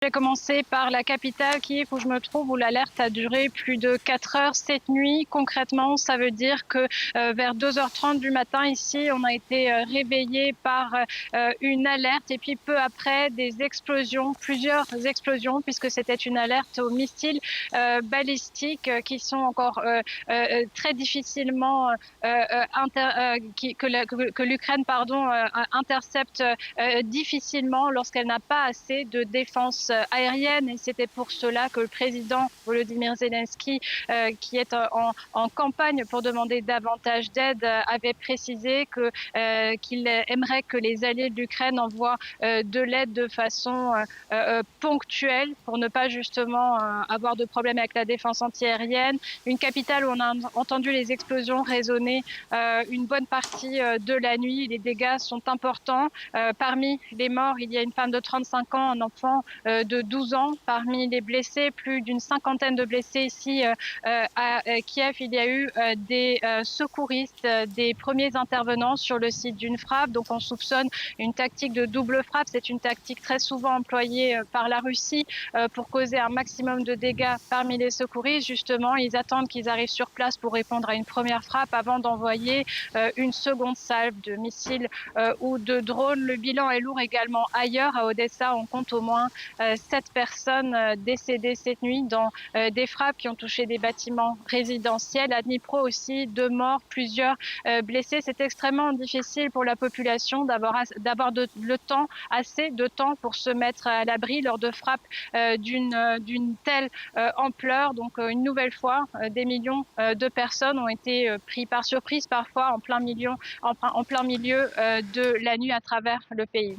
Je vais commencer par la capitale, Kiev, où je me trouve, où l'alerte a duré plus de 4 heures cette nuit. Concrètement, ça veut dire que vers 2h30 du matin, ici, on a été réveillé par une alerte et puis peu après, des explosions, plusieurs explosions, puisque c'était une alerte aux missiles balistiques qui sont encore très difficilement que l'Ukraine intercepte difficilement lorsqu'elle n'a pas assez de défense aérienne. Et c'était pour cela que le président Volodymyr Zelensky, qui est en campagne pour demander davantage d'aide, avait précisé qu'il aimerait que les alliés de l'Ukraine envoient de l'aide de façon ponctuelle pour ne pas justement avoir de problème avec la défense antiaérienne. Une capitale où on a entendu les explosions résonner une bonne partie de la nuit. Les dégâts sont importants. Parmi les morts, il y a une femme de 35 ans, un enfant de 12 ans. Parmi les blessés, plus d'une cinquantaine de blessés ici à Kiev. Il y a eu des secouristes, des premiers intervenants sur le site d'une frappe. Donc on soupçonne une tactique de double frappe. C'est une tactique très souvent employée par la Russie pour causer un maximum de dégâts parmi les secouristes. Justement, ils attendent qu'ils arrivent sur place pour répondre à une première frappe avant d'envoyer une seconde salve de missiles ou de drones. Le bilan est lourd également ailleurs. À Odessa, on compte au moins 7 personnes décédées cette nuit dans des frappes qui ont touché des bâtiments résidentiels. À Dnipro aussi, 2 morts, plusieurs blessés. C'est extrêmement difficile pour la population d'avoir assez de temps pour se mettre à l'abri lors de frappes d'une telle ampleur. Donc une nouvelle fois, des millions de personnes ont été pris par surprise parfois en plein milieu de la nuit à travers le pays.